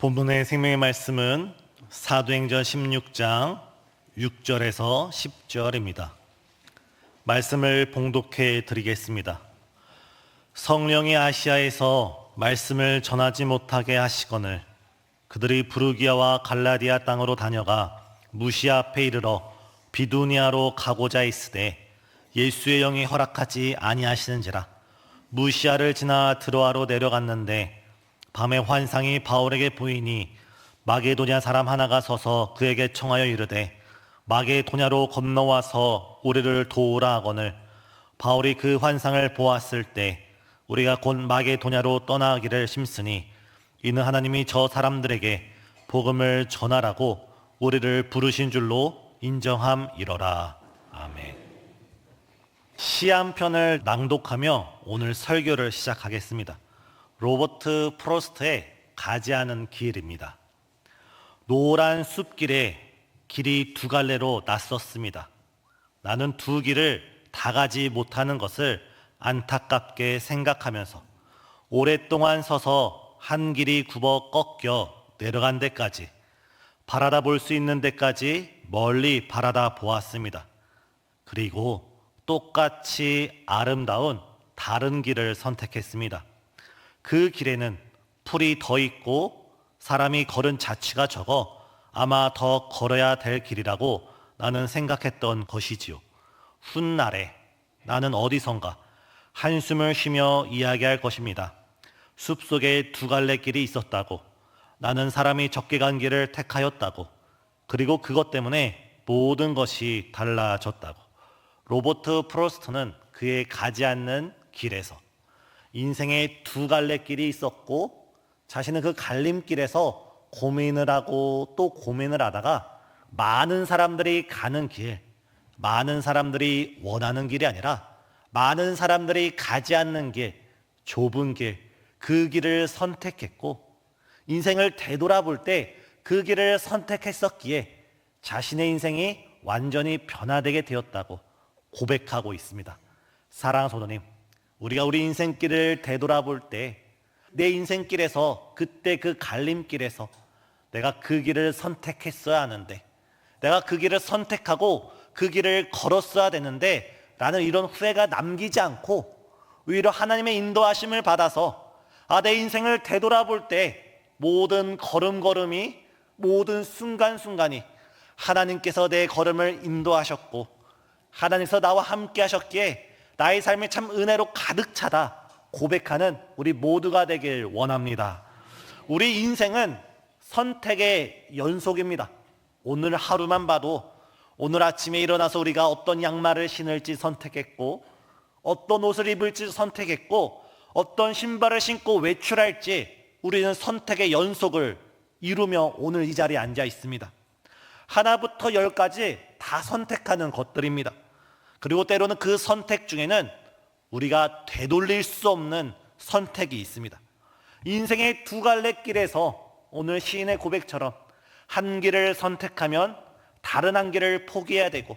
본문의 생명의 말씀은 사도행전 16장 6절에서 10절입니다. 말씀을 봉독해 드리겠습니다. 성령이 아시아에서 말씀을 전하지 못하게 하시거늘 그들이 부르기아와 갈라디아 땅으로 다녀가 무시아 앞에 이르러 비두니아로 가고자 있으되 예수의 영이 허락하지 아니하시는지라. 무시아를 지나 드로아로 내려갔는데 밤에 환상이 바울에게 보이니 마게도냐 사람 하나가 서서 그에게 청하여 이르되 마게도냐로 건너와서 우리를 도우라 하거늘 바울이 그 환상을 보았을 때 우리가 곧 마게도냐로 떠나기를 심쓰니 이는 하나님이 저 사람들에게 복음을 전하라고 우리를 부르신 줄로 인정함이러라. 아멘. 시 한 편을 낭독하며 오늘 설교를 시작하겠습니다. 로버트 프로스트의 가지 않은 길입니다. 노란 숲길에 길이 두 갈래로 낯섰습니다. 나는 두 길을 다 가지 못하는 것을 안타깝게 생각하면서 오랫동안 서서 한 길이 굽어 꺾여 내려간 데까지 바라다 볼 수 있는 데까지 멀리 바라다 보았습니다. 그리고 똑같이 아름다운 다른 길을 선택했습니다. 그 길에는 풀이 더 있고 사람이 걸은 자취가 적어 아마 더 걸어야 될 길이라고 나는 생각했던 것이지요. 훗날에 나는 어디선가 한숨을 쉬며 이야기할 것입니다. 숲속에 두 갈래 길이 있었다고, 나는 사람이 적게 간 길을 택하였다고, 그리고 그것 때문에 모든 것이 달라졌다고. 로버트 프로스트는 그의 가지 않는 길에서 인생의 두 갈래 길이 있었고 자신은 그 갈림길에서 고민을 하고 또 고민을 하다가 많은 사람들이 가는 길, 많은 사람들이 원하는 길이 아니라 많은 사람들이 가지 않는 길, 좁은 길, 그 길을 선택했고 인생을 되돌아볼 때 그 길을 선택했었기에 자신의 인생이 완전히 변화되게 되었다고 고백하고 있습니다. 사랑하는 성도님, 우리가 우리 인생길을 되돌아볼 때 내 인생길에서 그때 그 갈림길에서 내가 그 길을 선택했어야 하는데, 내가 그 길을 선택하고 그 길을 걸었어야 되는데 라는 이런 후회가 남기지 않고 오히려 하나님의 인도하심을 받아서 내 인생을 되돌아볼 때 모든 걸음걸음이, 모든 순간순간이 하나님께서 내 걸음을 인도하셨고 하나님께서 나와 함께 하셨기에 나의 삶이 참 은혜로 가득 차다 고백하는 우리 모두가 되길 원합니다. 우리 인생은 선택의 연속입니다. 오늘 하루만 봐도 오늘 아침에 일어나서 우리가 어떤 양말을 신을지 선택했고 어떤 옷을 입을지 선택했고 어떤 신발을 신고 외출할지 우리는 선택의 연속을 이루며 오늘 이 자리에 앉아 있습니다. 하나부터 열까지 다 선택하는 것들입니다. 그리고 때로는 그 선택 중에는 우리가 되돌릴 수 없는 선택이 있습니다. 인생의 두 갈래 길에서 오늘 시인의 고백처럼 한 길을 선택하면 다른 한 길을 포기해야 되고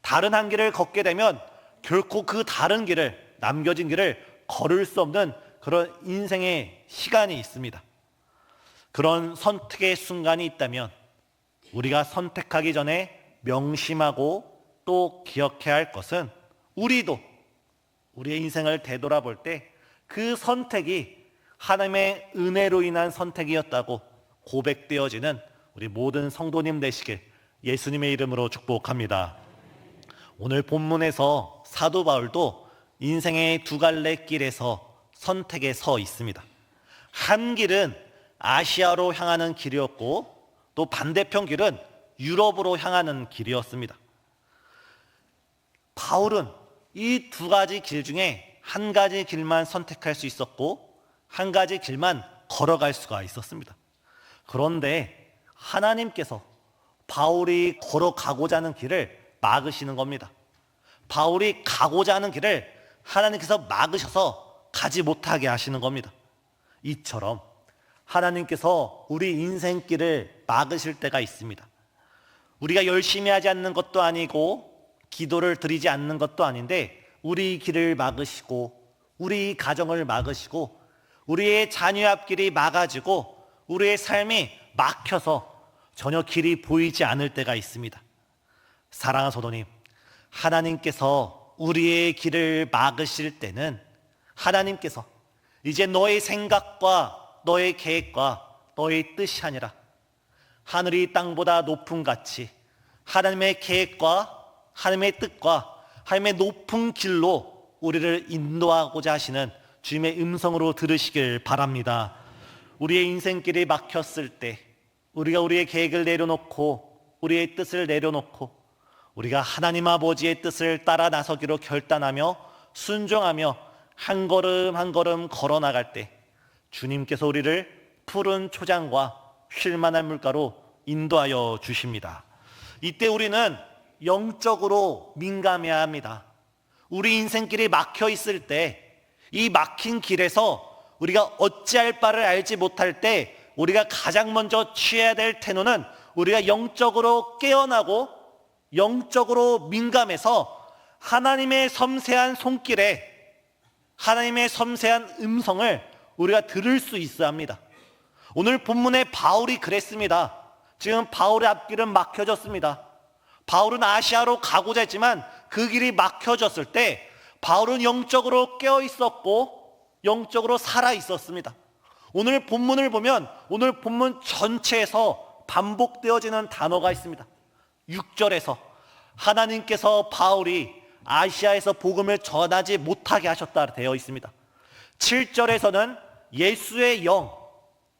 다른 한 길을 걷게 되면 결코 그 다른 길을, 남겨진 길을 걸을 수 없는 그런 인생의 시간이 있습니다. 그런 선택의 순간이 있다면 우리가 선택하기 전에 명심하고 또 기억해야 할 것은 우리도 우리의 인생을 되돌아볼 때 그 선택이 하나님의 은혜로 인한 선택이었다고 고백되어지는 우리 모든 성도님 되시길 예수님의 이름으로 축복합니다. 오늘 본문에서 사도 바울도 인생의 두 갈래 길에서 선택에 서 있습니다. 한 길은 아시아로 향하는 길이었고 또 반대편 길은 유럽으로 향하는 길이었습니다. 바울은 이 두 가지 길 중에 한 가지 길만 선택할 수 있었고 한 가지 길만 걸어갈 수가 있었습니다. 그런데 하나님께서 바울이 걸어가고자 하는 길을 막으시는 겁니다. 바울이 가고자 하는 길을 하나님께서 막으셔서 가지 못하게 하시는 겁니다. 이처럼 하나님께서 우리 인생길을 막으실 때가 있습니다. 우리가 열심히 하지 않는 것도 아니고 기도를 드리지 않는 것도 아닌데 우리 길을 막으시고 우리 가정을 막으시고 우리의 자녀 앞길이 막아지고 우리의 삶이 막혀서 전혀 길이 보이지 않을 때가 있습니다. 사랑하는 성도님, 하나님께서 우리의 길을 막으실 때는 하나님께서 이제 너의 생각과 너의 계획과 너의 뜻이 아니라 하늘이 땅보다 높은 가치, 하나님의 계획과 하나님의 뜻과 하나님의 높은 길로 우리를 인도하고자 하시는 주님의 음성으로 들으시길 바랍니다. 우리의 인생길이 막혔을 때 우리가 우리의 계획을 내려놓고 우리의 뜻을 내려놓고 우리가 하나님 아버지의 뜻을 따라 나서기로 결단하며 순종하며 한 걸음 한 걸음 걸어 나갈 때 주님께서 우리를 푸른 초장과 쉴만한 물가로 인도하여 주십니다. 이때 우리는 영적으로 민감해야 합니다. 우리 인생길이 막혀 있을 때 이 막힌 길에서 우리가 어찌할 바를 알지 못할 때 우리가 가장 먼저 취해야 될 태도는 우리가 영적으로 깨어나고 영적으로 민감해서 하나님의 섬세한 손길에 하나님의 섬세한 음성을 우리가 들을 수 있어야 합니다. 오늘 본문에 바울이 그랬습니다. 지금 바울의 앞길은 막혀졌습니다. 바울은 아시아로 가고자 했지만 그 길이 막혀졌을 때 바울은 영적으로 깨어 있었고 영적으로 살아 있었습니다. 오늘 본문을 보면 오늘 본문 전체에서 반복되어지는 단어가 있습니다. 6절에서 하나님께서 바울이 아시아에서 복음을 전하지 못하게 하셨다 되어 있습니다. 7절에서는 예수의 영,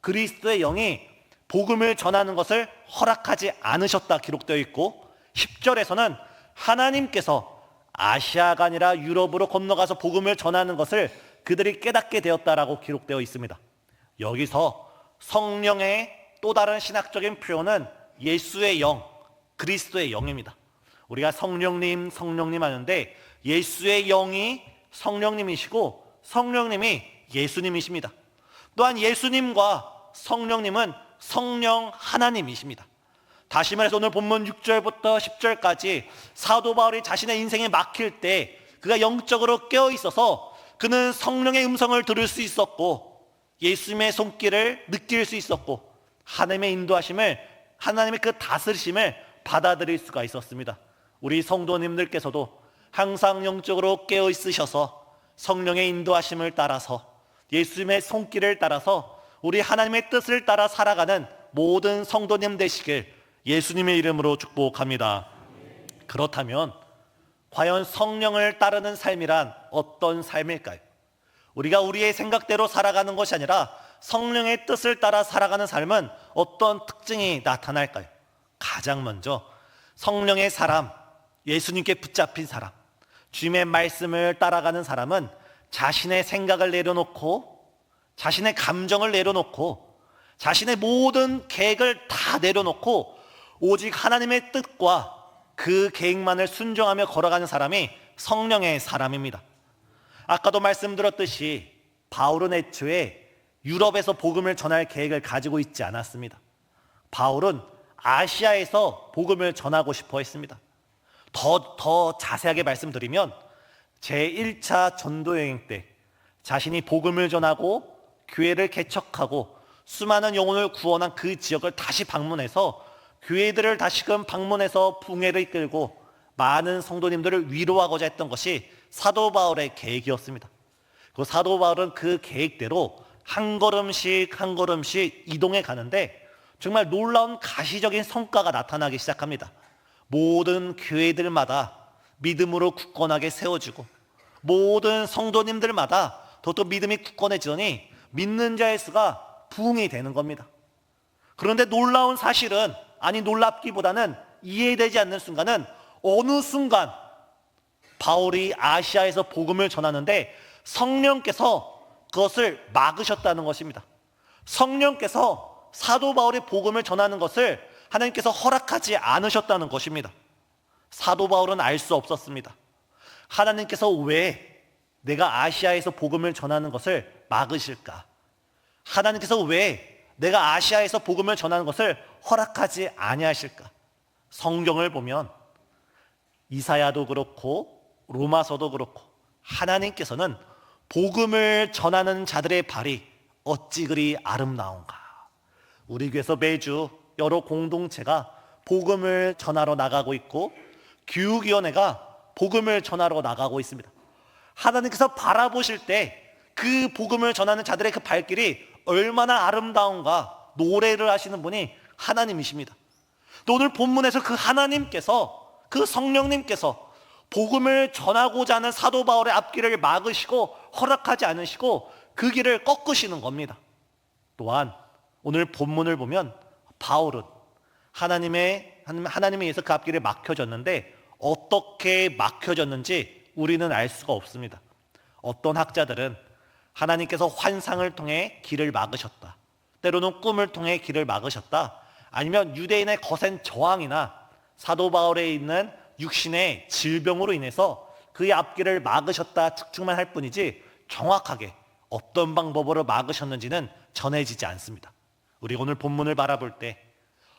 그리스도의 영이 복음을 전하는 것을 허락하지 않으셨다 기록되어 있고 10절에서는 하나님께서 아시아가 아니라 유럽으로 건너가서 복음을 전하는 것을 그들이 깨닫게 되었다라고 기록되어 있습니다. 여기서 성령의 또 다른 신학적인 표현은 예수의 영, 그리스도의 영입니다. 우리가 성령님 하는데 예수의 영이 성령님이시고 성령님이 예수님이십니다. 또한 예수님과 성령님은 성령 하나님이십니다. 다시 말해서 오늘 본문 6절부터 10절까지 사도 바울이 자신의 인생에 막힐 때 그가 영적으로 깨어 있어서 그는 성령의 음성을 들을 수 있었고 예수님의 손길을 느낄 수 있었고 하나님의 인도하심을 하나님의 그 다스리심을 받아들일 수가 있었습니다. 우리 성도님들께서도 항상 영적으로 깨어 있으셔서 성령의 인도하심을 따라서 예수님의 손길을 따라서 우리 하나님의 뜻을 따라 살아가는 모든 성도님 되시길 예수님의 이름으로 축복합니다. 그렇다면 과연 성령을 따르는 삶이란 어떤 삶일까요? 우리가 우리의 생각대로 살아가는 것이 아니라 성령의 뜻을 따라 살아가는 삶은 어떤 특징이 나타날까요? 가장 먼저 성령의 사람, 예수님께 붙잡힌 사람, 주님의 말씀을 따라가는 사람은 자신의 생각을 내려놓고 자신의 감정을 내려놓고 자신의 모든 계획을 다 내려놓고 오직 하나님의 뜻과 그 계획만을 순종하며 걸어가는 사람이 성령의 사람입니다. 아까도 말씀드렸듯이 바울은 애초에 유럽에서 복음을 전할 계획을 가지고 있지 않았습니다. 바울은 아시아에서 복음을 전하고 싶어 했습니다. 더 자세하게 말씀드리면 제1차 전도여행 때 자신이 복음을 전하고 교회를 개척하고 수많은 영혼을 구원한 그 지역을 다시 방문해서 교회들을 다시금 방문해서 붕회를 이끌고 많은 성도님들을 위로하고자 했던 것이 사도 바울의 계획이었습니다. 그 사도 바울은 그 계획대로 한 걸음씩 한 걸음씩 이동해 가는데 정말 놀라운 가시적인 성과가 나타나기 시작합니다. 모든 교회들마다 믿음으로 굳건하게 세워지고 모든 성도님들마다 더더 믿음이 굳건해지더니 믿는 자의 수가 부흥이 되는 겁니다. 그런데 놀라운 사실은 놀랍기보다는 이해되지 않는 순간은 어느 순간 바울이 아시아에서 복음을 전하는데 성령께서 그것을 막으셨다는 것입니다. 성령께서 사도 바울이 복음을 전하는 것을 하나님께서 허락하지 않으셨다는 것입니다. 사도 바울은 알 수 없었습니다. 하나님께서 왜 내가 아시아에서 복음을 전하는 것을 막으실까? 하나님께서 왜 내가 아시아에서 복음을 전하는 것을 허락하지 아니하실까? 성경을 보면 이사야도 그렇고 로마서도 그렇고 하나님께서는 복음을 전하는 자들의 발이 어찌 그리 아름다운가, 우리 교회에서 매주 여러 공동체가 복음을 전하러 나가고 있고 교육위원회가 복음을 전하러 나가고 있습니다. 하나님께서 바라보실 때 그 복음을 전하는 자들의 그 발길이 얼마나 아름다운가 노래를 하시는 분이 하나님이십니다. 또 오늘 본문에서 그 하나님께서, 그 성령님께서 복음을 전하고자 하는 사도 바울의 앞길을 막으시고 허락하지 않으시고 그 길을 꺾으시는 겁니다. 또한 오늘 본문을 보면 바울은 하나님에 의해서 그 앞길을 막혀졌는데 어떻게 막혀졌는지 우리는 알 수가 없습니다. 어떤 학자들은 하나님께서 환상을 통해 길을 막으셨다, 때로는 꿈을 통해 길을 막으셨다, 아니면 유대인의 거센 저항이나 사도 바울에 있는 육신의 질병으로 인해서 그의 앞길을 막으셨다 측정만 할 뿐이지 정확하게 어떤 방법으로 막으셨는지는 전해지지 않습니다. 우리가 오늘 본문을 바라볼 때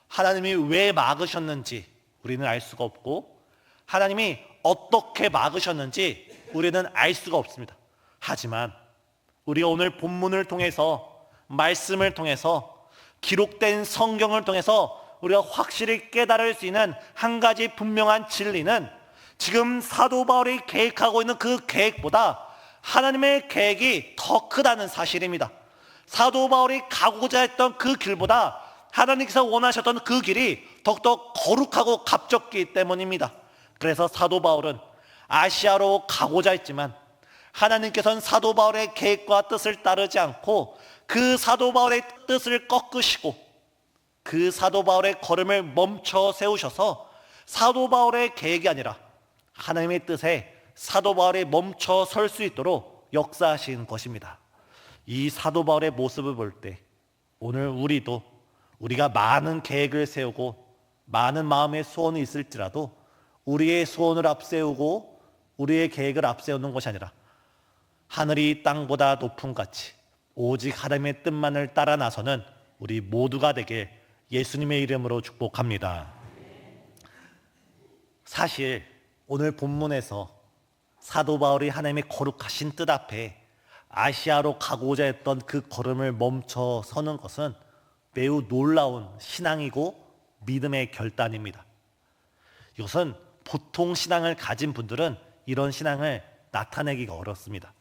하나님이 왜 막으셨는지 우리는 알 수가 없고 하나님이 어떻게 막으셨는지 우리는 알 수가 없습니다. 하지만 우리가 오늘 본문을 통해서, 말씀을 통해서, 기록된 성경을 통해서 우리가 확실히 깨달을 수 있는 한 가지 분명한 진리는 지금 사도 바울이 계획하고 있는 그 계획보다 하나님의 계획이 더 크다는 사실입니다. 사도 바울이 가고자 했던 그 길보다 하나님께서 원하셨던 그 길이 더욱더 거룩하고 값졌기 때문입니다. 그래서 사도 바울은 아시아로 가고자 했지만 하나님께서는 사도 바울의 계획과 뜻을 따르지 않고 그 사도 바울의 뜻을 꺾으시고 그 사도 바울의 걸음을 멈춰 세우셔서 사도 바울의 계획이 아니라 하나님의 뜻에 사도 바울이 멈춰 설 수 있도록 역사하신 것입니다. 이 사도 바울의 모습을 볼 때 오늘 우리가 많은 계획을 세우고 많은 마음의 소원이 있을지라도 우리의 소원을 앞세우고 우리의 계획을 앞세우는 것이 아니라 하늘이 땅보다 높은 같이 오직 하나님의 뜻만을 따라 나서는 우리 모두가 되길 예수님의 이름으로 축복합니다. 사실 오늘 본문에서 사도 바울이 하나님의 거룩하신 뜻 앞에 아시아로 가고자 했던 그 걸음을 멈춰 서는 것은 매우 놀라운 신앙이고 믿음의 결단입니다. 이것은 보통 신앙을 가진 분들은 이런 신앙을 나타내기가 어렵습니다.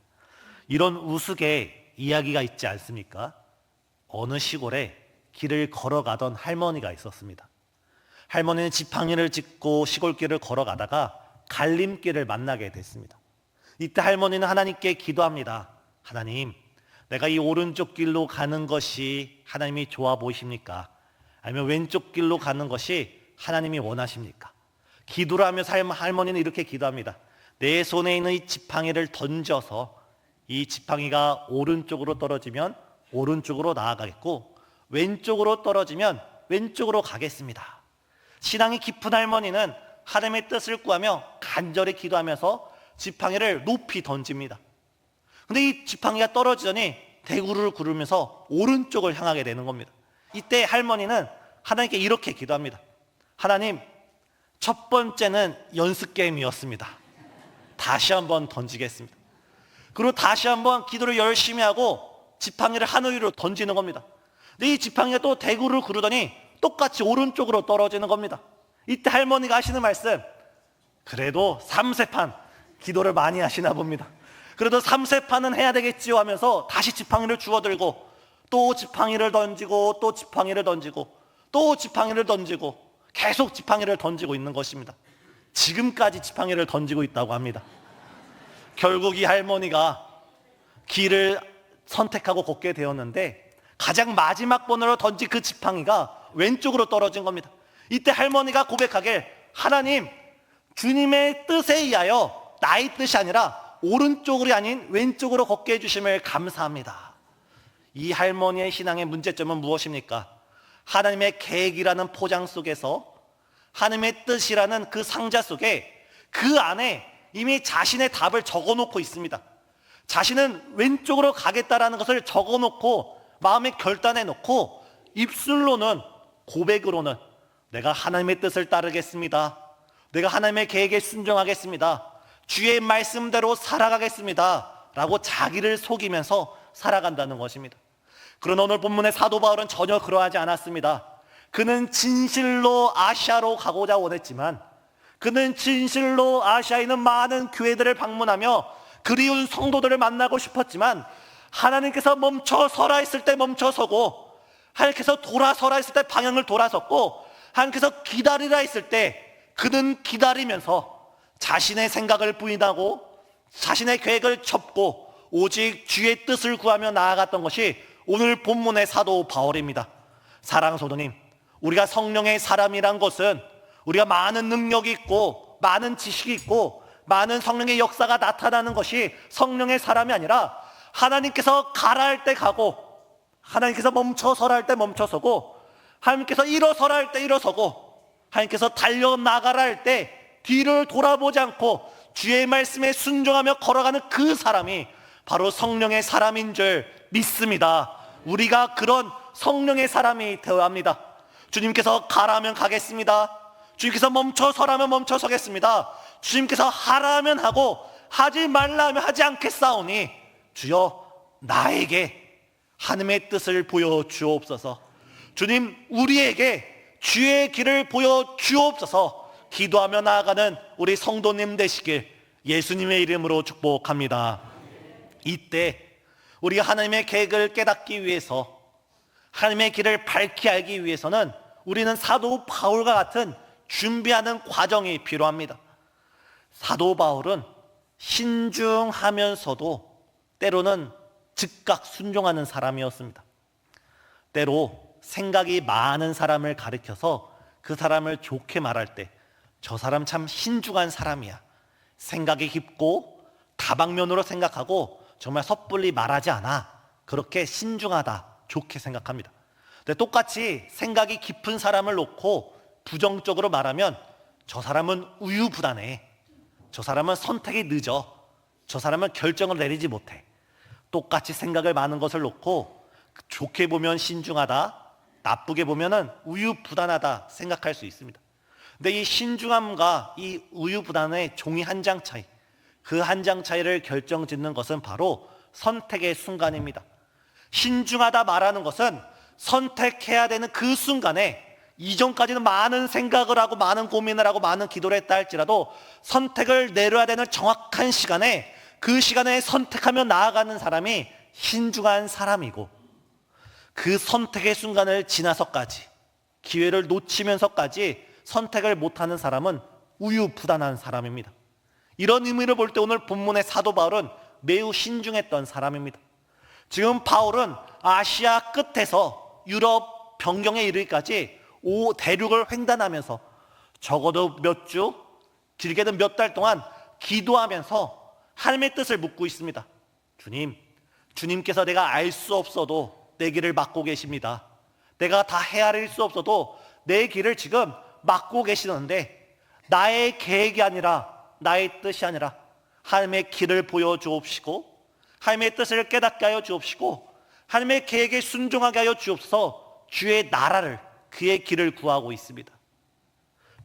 이런 우스개 이야기가 있지 않습니까? 어느 시골에 길을 걸어가던 할머니가 있었습니다. 할머니는 지팡이를 짚고 시골길을 걸어가다가 갈림길을 만나게 됐습니다. 이때 할머니는 하나님께 기도합니다. 하나님, 내가 이 오른쪽 길로 가는 것이 하나님이 좋아 보이십니까? 아니면 왼쪽 길로 가는 것이 하나님이 원하십니까? 기도를 하면서 할머니는 이렇게 기도합니다. 내 손에 있는 이 지팡이를 던져서 이 지팡이가 오른쪽으로 떨어지면 오른쪽으로 나아가겠고 왼쪽으로 떨어지면 왼쪽으로 가겠습니다. 신앙이 깊은 할머니는 하나님의 뜻을 구하며 간절히 기도하면서 지팡이를 높이 던집니다. 근데 이 지팡이가 떨어지더니 대구를 구르면서 오른쪽을 향하게 되는 겁니다. 이때 할머니는 하나님께 이렇게 기도합니다. 하나님, 첫 번째는 연습 게임이었습니다. 다시 한번 던지겠습니다. 그리고 다시 한번 기도를 열심히 하고 지팡이를 하늘 위로 던지는 겁니다. 근데 이 지팡이가 또 대구를 구르더니 똑같이 오른쪽으로 떨어지는 겁니다. 이때 할머니가 하시는 말씀, 그래도 3세판 기도를 많이 하시나 봅니다. 그래도 3세판은 해야 되겠지요 하면서 다시 지팡이를 주워들고 또 지팡이를 던지고 또 지팡이를 던지고 또 지팡이를 던지고 계속 지팡이를 던지고 있는 것입니다. 지금까지 지팡이를 던지고 있다고 합니다. 결국 이 할머니가 길을 선택하고 걷게 되었는데 가장 마지막 번으로 던진 그 지팡이가 왼쪽으로 떨어진 겁니다. 이때 할머니가 고백하길, 하나님, 주님의 뜻에 의하여 나의 뜻이 아니라 오른쪽이 아닌 왼쪽으로 걷게 해주심을 감사합니다. 이 할머니의 신앙의 문제점은 무엇입니까? 하나님의 계획이라는 포장 속에서, 하나님의 뜻이라는 그 상자 속에, 그 안에 이미 자신의 답을 적어놓고 있습니다. 자신은 왼쪽으로 가겠다라는 것을 적어놓고 마음에 결단해놓고 입술로는, 고백으로는 내가 하나님의 뜻을 따르겠습니다, 내가 하나님의 계획에 순종하겠습니다, 주의 말씀대로 살아가겠습니다 라고 자기를 속이면서 살아간다는 것입니다. 그러나 오늘 본문의 사도 바울은 전혀 그러하지 않았습니다. 그는 진실로 아시아로 가고자 원했지만, 그는 진실로 아시아에 있는 많은 교회들을 방문하며 그리운 성도들을 만나고 싶었지만, 하나님께서 멈춰서라 했을 때 멈춰서고, 하나님께서 돌아서라 했을 때 방향을 돌아섰고, 하나님께서 기다리라 했을 때 그는 기다리면서 자신의 생각을 부인하고 자신의 계획을 접고 오직 주의 뜻을 구하며 나아갔던 것이 오늘 본문의 사도 바울입니다. 사랑하는 성도님, 우리가 성령의 사람이란 것은 우리가 많은 능력이 있고 많은 지식이 있고 많은 성령의 역사가 나타나는 것이 성령의 사람이 아니라, 하나님께서 가라 할 때 가고, 하나님께서 멈춰서라 할 때 멈춰서고, 하나님께서 일어서라 할 때 일어서고, 하나님께서 달려나가라 할 때 뒤를 돌아보지 않고 주의 말씀에 순종하며 걸어가는 그 사람이 바로 성령의 사람인 줄 믿습니다. 우리가 그런 성령의 사람이 되어야 합니다. 주님께서 가라면 가겠습니다. 주님께서 멈춰서라면 멈춰서겠습니다. 주님께서 하라면 하고 하지 말라면 하지 않겠사오니 주여 나에게 하나님의 뜻을 보여주옵소서. 주님, 우리에게 주의 길을 보여주옵소서. 기도하며 나아가는 우리 성도님 되시길 예수님의 이름으로 축복합니다. 이때 우리가 하나님의 계획을 깨닫기 위해서, 하나님의 길을 밝히 알기 위해서는 우리는 사도 바울과 같은 준비하는 과정이 필요합니다. 사도 바울은 신중하면서도 때로는 즉각 순종하는 사람이었습니다. 때로 생각이 많은 사람을 가리켜서 그 사람을 좋게 말할 때, 저 사람 참 신중한 사람이야, 생각이 깊고 다방면으로 생각하고 정말 섣불리 말하지 않아, 그렇게 신중하다, 좋게 생각합니다. 근데 똑같이 생각이 깊은 사람을 놓고 부정적으로 말하면 저 사람은 우유부단해, 저 사람은 선택이 늦어, 저 사람은 결정을 내리지 못해. 똑같이 생각을 많은 것을 놓고 좋게 보면 신중하다, 나쁘게 보면은 우유부단하다 생각할 수 있습니다. 근데 이 신중함과 이 우유부단의 종이 한 장 차이, 그 한 장 차이를 결정짓는 것은 바로 선택의 순간입니다. 신중하다 말하는 것은 선택해야 되는 그 순간에, 이전까지는 많은 생각을 하고 많은 고민을 하고 많은 기도를 했다 할지라도 선택을 내려야 되는 정확한 시간에, 그 시간에 선택하며 나아가는 사람이 신중한 사람이고, 그 선택의 순간을 지나서까지, 기회를 놓치면서까지 선택을 못하는 사람은 우유부단한 사람입니다. 이런 의미를 볼 때 오늘 본문의 사도 바울은 매우 신중했던 사람입니다. 지금 바울은 아시아 끝에서 유럽 변경에 이르기까지 대륙을 횡단하면서 적어도 몇 주, 길게는 몇 달 동안 기도하면서 하나님의 뜻을 묻고 있습니다. 주님, 주님께서 내가 알 수 없어도 내 길을 막고 계십니다. 내가 다 헤아릴 수 없어도 내 길을 지금 막고 계시는데, 나의 계획이 아니라, 나의 뜻이 아니라 하나님의 길을 보여주옵시고, 하나님의 뜻을 깨닫게 하여 주옵시고, 하나님의 계획에 순종하게 하여 주옵소서. 주의 나라를, 그의 길을 구하고 있습니다.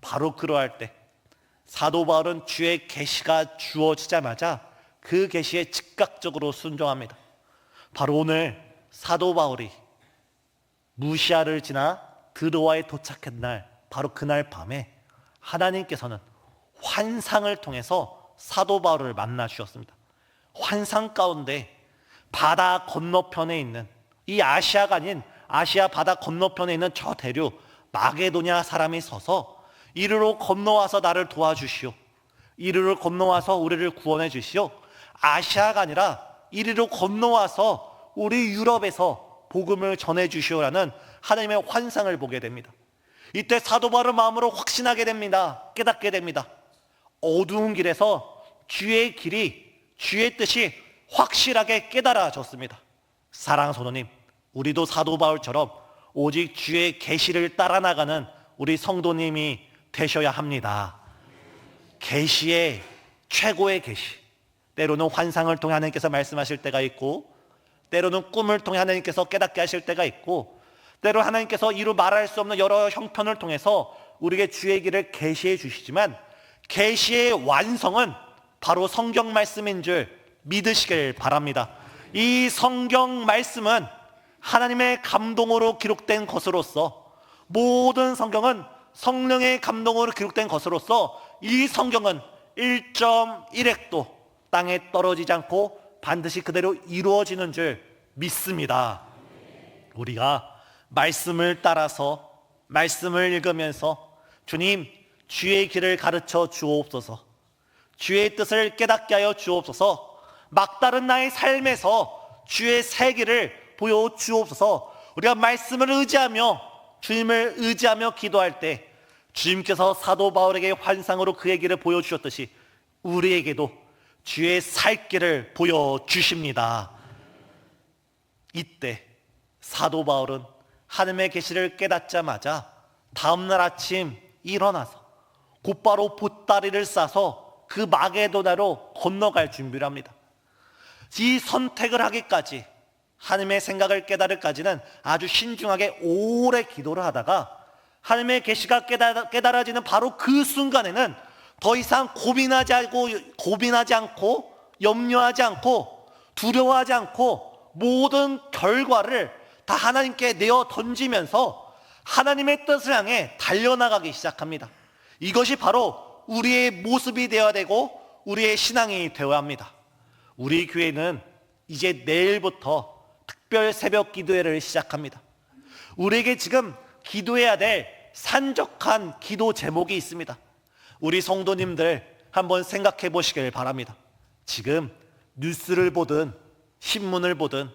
바로 그러할 때 사도 바울은 주의 계시가 주어지자마자 그 계시에 즉각적으로 순종합니다. 바로 오늘 사도 바울이 무시아를 지나 드로아에 도착한 날, 바로 그날 밤에 하나님께서는 환상을 통해서 사도 바울을 만나 주셨습니다. 환상 가운데 바다 건너편에 있는, 이 아시아가 아닌 아시아 바다 건너편에 있는 저 대륙 마게도냐 사람이 서서 이리로 건너와서 나를 도와주시오, 이리로 건너와서 우리를 구원해 주시오, 아시아가 아니라 이리로 건너와서 우리 유럽에서 복음을 전해 주시오라는 하나님의 환상을 보게 됩니다. 이때 사도 바울은 마음으로 확신하게 됩니다. 깨닫게 됩니다. 어두운 길에서 주의 길이, 주의 뜻이 확실하게 깨달아졌습니다. 사랑하는 성도님, 우리도 사도 바울처럼 오직 주의 계시를 따라 나가는 우리 성도님이 되셔야 합니다. 계시의 최고의 계시, 때로는 환상을 통해 하나님께서 말씀하실 때가 있고, 때로는 꿈을 통해 하나님께서 깨닫게 하실 때가 있고, 때로 하나님께서 이루 말할 수 없는 여러 형편을 통해서 우리에게 주의 길을 계시해 주시지만, 계시의 완성은 바로 성경 말씀인 줄 믿으시길 바랍니다. 이 성경 말씀은 하나님의 감동으로 기록된 것으로서, 모든 성경은 성령의 감동으로 기록된 것으로서 이 성경은 1.1획도 땅에 떨어지지 않고 반드시 그대로 이루어지는 줄 믿습니다. 우리가 말씀을 따라서, 말씀을 읽으면서 주님, 주의 길을 가르쳐 주옵소서, 주의 뜻을 깨닫게 하여 주옵소서, 막다른 나의 삶에서 주의 새 길을 보여주옵소서. 우리가 말씀을 의지하며, 주님을 의지하며 기도할 때 주님께서 사도 바울에게 환상으로 그의 길을 보여주셨듯이 우리에게도 주의 살 길을 보여주십니다. 이때 사도 바울은 하나님의 계시를 깨닫자마자 다음날 아침 일어나서 곧바로 보따리를 싸서 그 마게도나로 건너갈 준비를 합니다. 이 선택을 하기까지, 하나님의 생각을 깨달을까지는 아주 신중하게 오래 기도를 하다가 하나님의 계시가 깨달아지는 바로 그 순간에는 더 이상 고민하지 않고 염려하지 않고 두려워하지 않고 모든 결과를 다 하나님께 내어 던지면서 하나님의 뜻을 향해 달려나가기 시작합니다. 이것이 바로 우리의 모습이 되어야 되고 우리의 신앙이 되어야 합니다. 우리 교회는 이제 내일부터 특별 새벽 기도회를 시작합니다. 우리에게 지금 기도해야 될 산적한 기도 제목이 있습니다. 우리 성도님들 한번 생각해 보시길 바랍니다. 지금 뉴스를 보든 신문을 보든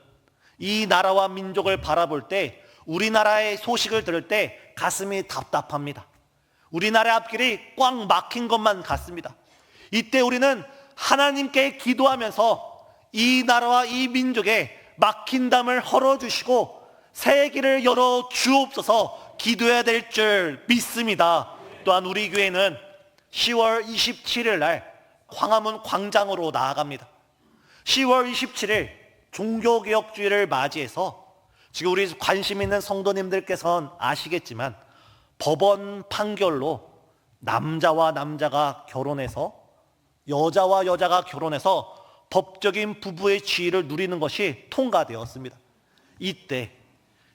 이 나라와 민족을 바라볼 때, 우리나라의 소식을 들을 때 가슴이 답답합니다. 우리나라 앞길이 꽉 막힌 것만 같습니다. 이때 우리는 하나님께 기도하면서 이 나라와 이 민족의 막힌 담을 헐어주시고 새 길을 열어 주옵소서 기도해야 될 줄 믿습니다. 또한 우리 교회는 10월 27일 날 광화문 광장으로 나아갑니다. 10월 27일 종교개혁주의를 맞이해서, 지금 우리 관심 있는 성도님들께서는 아시겠지만 법원 판결로 남자와 남자가 결혼해서, 여자와 여자가 결혼해서 법적인 부부의 지위를 누리는 것이 통과되었습니다. 이때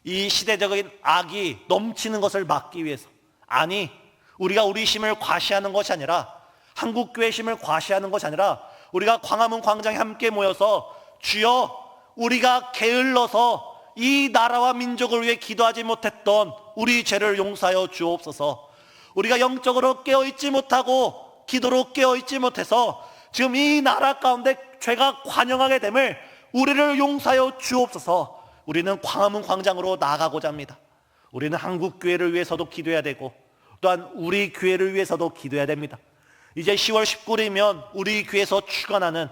이 시대적인 악이 넘치는 것을 막기 위해서, 아니 우리가 우리 힘을 과시하는 것이 아니라, 한국교회 힘을 과시하는 것이 아니라 우리가 광화문 광장에 함께 모여서 주여, 우리가 게을러서 이 나라와 민족을 위해 기도하지 못했던 우리 죄를 용서하여 주옵소서. 우리가 영적으로 깨어있지 못하고 기도로 깨어있지 못해서 지금 이 나라 가운데 죄가 관영하게 됨을 우리를 용서하여 주옵소서. 우리는 광화문 광장으로 나아가고자 합니다. 우리는 한국교회를 위해서도 기도해야 되고 또한 우리 교회를 위해서도 기도해야 됩니다. 이제 10월 19일이면 우리 교회에서 주관하는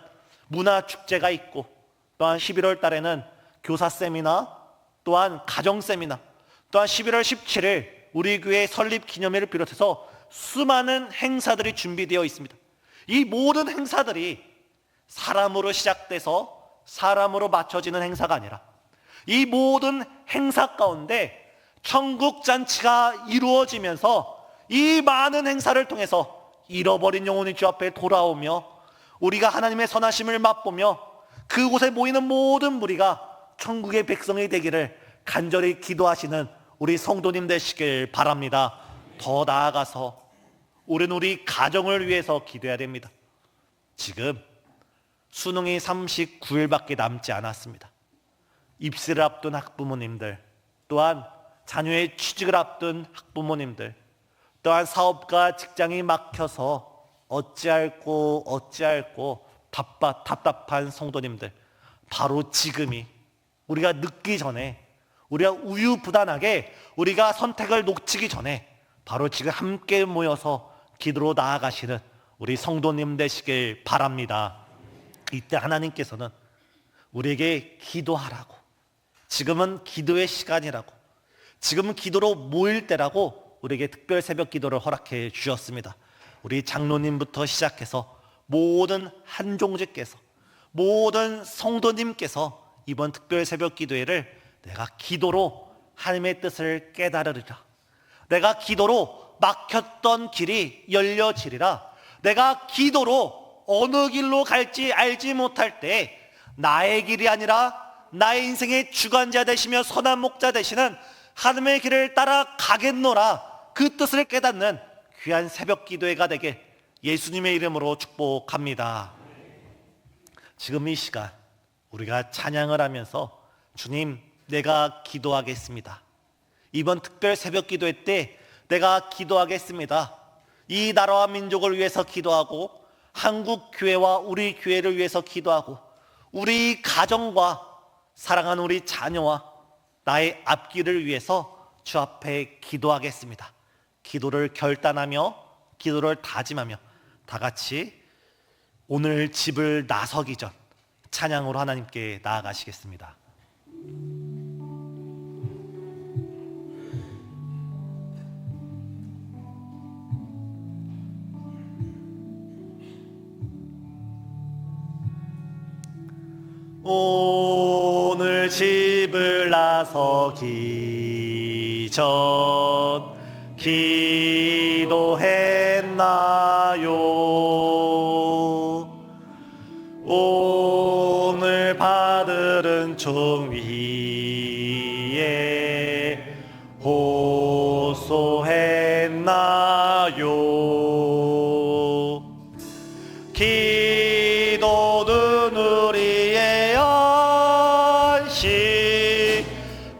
문화축제가 있고, 또한 11월 달에는 교사 세미나, 또한 가정 세미나, 또한 11월 17일 우리 교회 설립 기념회를 비롯해서 수많은 행사들이 준비되어 있습니다. 이 모든 행사들이 사람으로 시작돼서 사람으로 맞춰지는 행사가 아니라, 이 모든 행사 가운데 천국잔치가 이루어지면서 이 많은 행사를 통해서 잃어버린 영혼이 주 앞에 돌아오며 우리가 하나님의 선하심을 맛보며 그곳에 모이는 모든 무리가 천국의 백성이 되기를 간절히 기도하시는 우리 성도님 되시길 바랍니다. 더 나아가서 우리는 우리 가정을 위해서 기도해야 됩니다. 지금 수능이 39일밖에 남지 않았습니다. 입시를 앞둔 학부모님들, 또한 자녀의 취직을 앞둔 학부모님들, 또한 사업과 직장이 막혀서 어찌할꼬 답답한 성도님들, 바로 지금이, 우리가 늦기 전에, 우리가 우유부단하게 우리가 선택을 놓치기 전에 바로 지금 함께 모여서 기도로 나아가시는 우리 성도님 되시길 바랍니다. 이때 하나님께서는 우리에게 기도하라고, 지금은 기도의 시간이라고, 지금은 기도로 모일 때라고 우리에게 특별 새벽 기도를 허락해 주셨습니다. 우리 장로님부터 시작해서 모든 한종직께서, 모든 성도님께서 이번 특별 새벽 기도회를 내가 기도로 하나님의 뜻을 깨달으리라, 내가 기도로 막혔던 길이 열려지리라, 내가 기도로 어느 길로 갈지 알지 못할 때 나의 길이 아니라 나의 인생의 주관자 되시며 선한 목자 되시는 하나님의 길을 따라 가겠노라, 그 뜻을 깨닫는 귀한 새벽 기도회가 되게 예수님의 이름으로 축복합니다. 지금 이 시간 우리가 찬양을 하면서 주님, 내가 기도하겠습니다. 이번 특별 새벽 기도회 때 내가 기도하겠습니다. 이 나라와 민족을 위해서 기도하고, 한국 교회와 우리 교회를 위해서 기도하고, 우리 가정과 사랑하는 우리 자녀와 나의 앞길을 위해서 주 앞에 기도하겠습니다. 기도를 결단하며 기도를 다짐하며 다 같이 오늘 집을 나서기 전 찬양으로 하나님께 나아가시겠습니다. 오늘 집을 나서기 전 기도했나요? 오늘 받을 종 위에 호소했나요? 기도는 우리의 안식,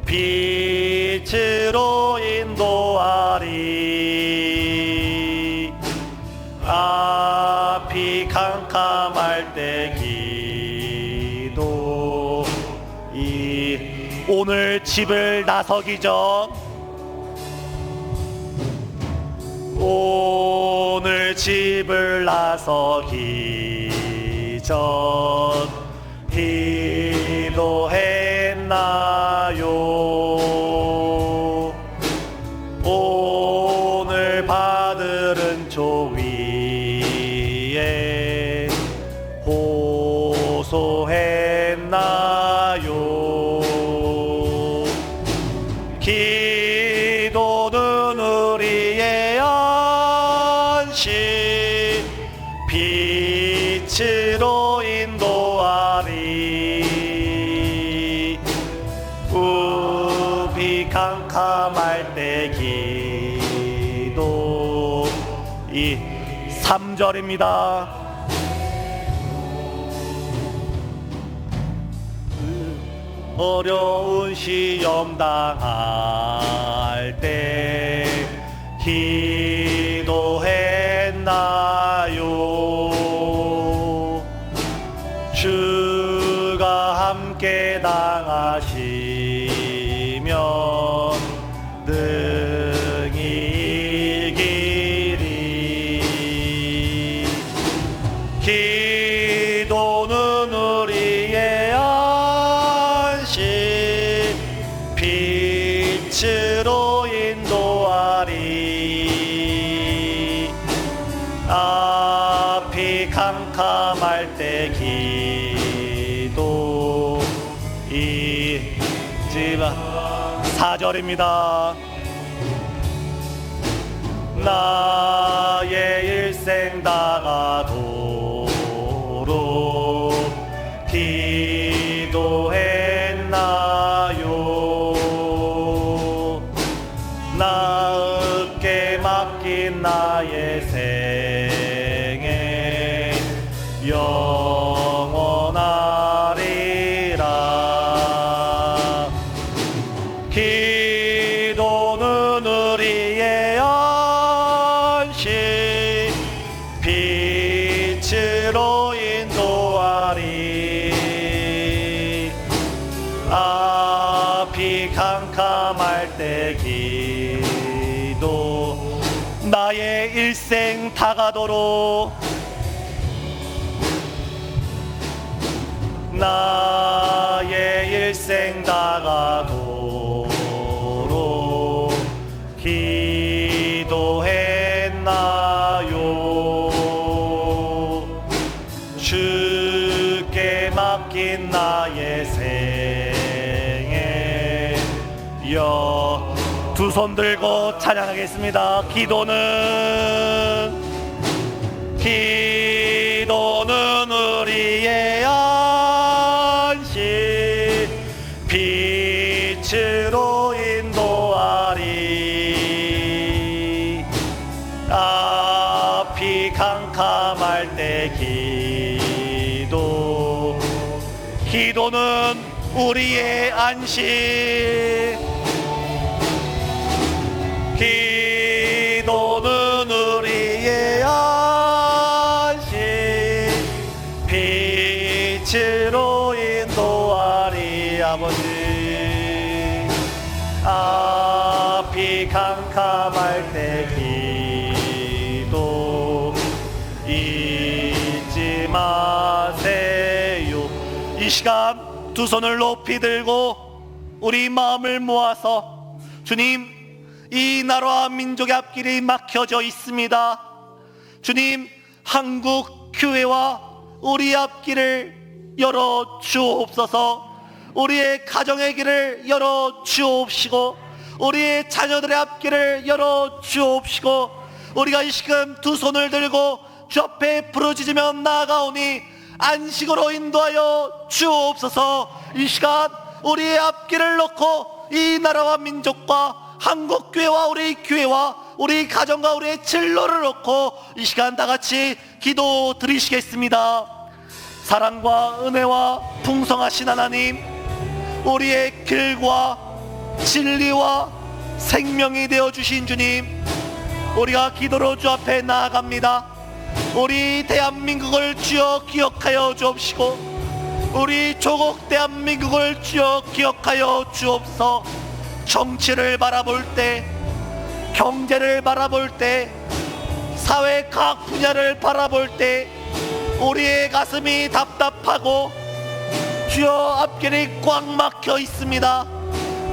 빛으로 인도하리. 앞이 캄캄할 때 기도이. 오늘 집을 나서기 전, 오늘 집을 나서기 전 기도했나요? 오늘 받은 조 위에 호소했나요? 기도는 우리의 안식, 빛으로 인도하리. 우비 캄캄할 때 기도. 이 3절입니다. 어려운 시험 당할 때 기도했나요? 주가 함께 당하시면 능히 이기리. 기도는 우리의 안식, 빛으로 인도하리. 앞이 캄캄할 때 기도이지만. 4절입니다. 나의 일생 다가도록 기도했나요? 나에게 맡긴 나의 생애 영원하리라. 기도는 우리의 안식, 빛으로 인도하리. 앞이 캄캄할 때 기도. 나의 일생 다가도록, 나의 일생 다가도록 기도했나요? 주께 맡긴 나의 생애 두 손 들고 찬양하겠습니다. 기도는 우리의 안식, 기도는 우리의 안식. 기도는 우리의 안식. 빛으로 인도하리. 아버지, 앞이 캄캄할 때 기도 잊지 마세요. 이 시간 두 손을 높이 들고 우리 마음을 모아서, 주님, 이 나라와 민족의 앞길이 막혀져 있습니다. 주님, 한국 교회와 우리 앞길을 열어 주옵소서. 우리의 가정의 길을 열어 주옵시고, 우리의 자녀들의 앞길을 열어 주옵시고, 우리가 이 시간 두 손을 들고 주 앞에 부르짖으며 나아가오니 안식으로 인도하여 주옵소서. 이 시간 우리의 앞길을 놓고 이 나라와 민족과 한국교회와 우리 교회와 우리 가정과 우리의 진로를 놓고 이 시간 다같이 기도 드리시겠습니다. 사랑과 은혜와 풍성하신 하나님, 우리의 길과 진리와 생명이 되어주신 주님, 우리가 기도로 주 앞에 나아갑니다. 우리 대한민국을 주여 기억하여 주옵시고, 우리 조국 대한민국을 주여 기억하여 주옵소서. 정치를 바라볼 때, 경제를 바라볼 때, 사회 각 분야를 바라볼 때 우리의 가슴이 답답하고 주여 앞길이 꽉 막혀 있습니다.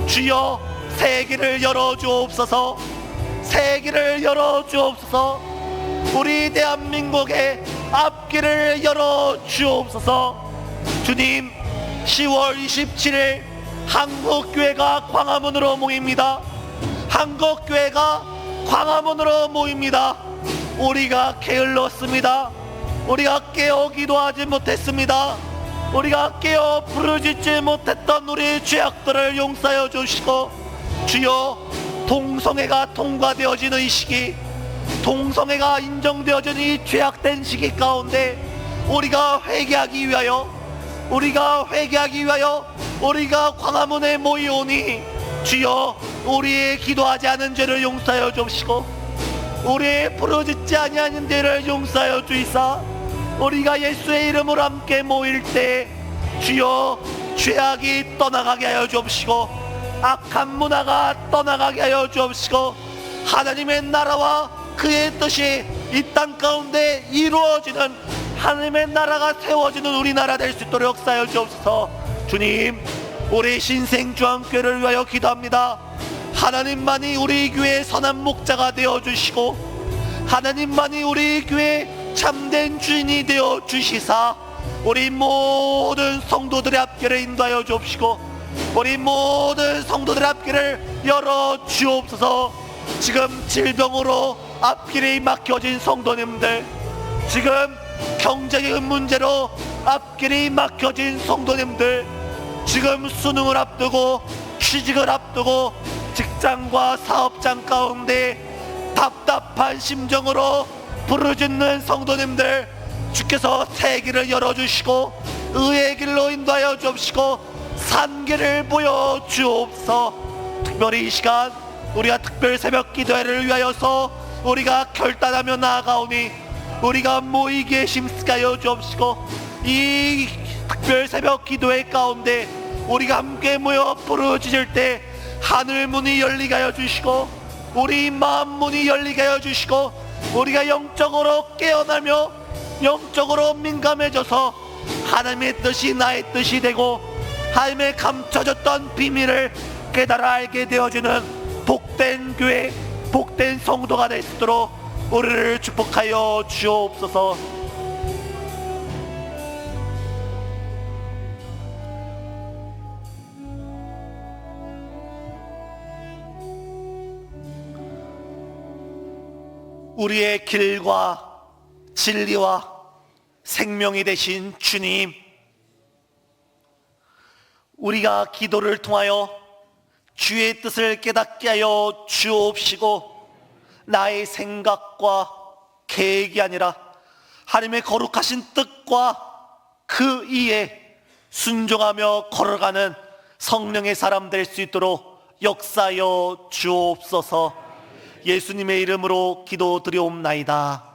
주여 새 길을 열어 주옵소서. 새 길을 열어 주옵소서. 우리 대한민국의 앞길을 열어 주옵소서. 주님, 10월 27일 한국교회가 광화문으로 모입니다. 한국교회가 광화문으로 모입니다. 우리가 게을렀습니다. 우리가 깨어 기도하지 못했습니다. 우리가 깨어 부르짖지 못했던 우리 죄악들을 용서하여 주시고, 주여 동성애가 통과되어지는 이 시기, 동성애가 인정되어지는 이 죄악된 시기 가운데 우리가 회개하기 위하여 우리가 광화문에 모이오니 주여 우리의 기도하지 않은 죄를 용서하여 주시고, 우리의 부르짖지 아니하는 죄를 용서하여 주이사, 우리가 예수의 이름으로 함께 모일 때 주여 죄악이 떠나가게 하여 주옵시고, 악한 문화가 떠나가게 하여 주옵시고, 하나님의 나라와 그의 뜻이 이 땅 가운데 이루어지는 하나님의 나라가 세워지는 우리나라 될 수 있도록 역사하여 주옵소서. 주님, 우리 신생주한교회를 위하여 기도합니다. 하나님만이 우리 교회의 선한 목자가 되어주시고, 하나님만이 우리 교회의 참된 주인이 되어주시사 우리 모든 성도들의 앞길을 인도하여 주옵시고, 우리 모든 성도들의 앞길을 열어 주옵소서. 지금 질병으로 앞길이 막혀진 성도님들, 지금 경제적인 문제로 앞길이 막혀진 성도님들, 지금 수능을 앞두고 취직을 앞두고 직장과 사업장 가운데 답답한 심정으로 부르짖는 성도님들, 주께서 새 길을 열어주시고 의의 길로 인도하여 주옵시고 산길을 보여주옵소서. 특별히 이 시간 우리가 특별 새벽 기도회를 위하여서 우리가 결단하며 나아가오니 우리가 모이기에 힘쓰게 하여 주옵시고, 이 특별 새벽 기도회 가운데 우리가 함께 모여 부르짖을 때 하늘 문이 열리게 하여 주시고, 우리 마음 문이 열리게 하여 주시고, 우리가 영적으로 깨어나며 영적으로 민감해져서 하나님의 뜻이 나의 뜻이 되고 하나님의 감춰졌던 비밀을 깨달아 알게 되어지는 복된 교회, 복된 성도가 될 수 있도록 우리를 축복하여 주옵소서. 우리의 길과 진리와 생명이 되신 주님, 우리가 기도를 통하여 주의 뜻을 깨닫게 하여 주옵시고, 나의 생각과 계획이 아니라 하나님의 거룩하신 뜻과 그 이에 순종하며 걸어가는 성령의 사람 될 수 있도록 역사여 주옵소서. 예수님의 이름으로 기도드리옵나이다.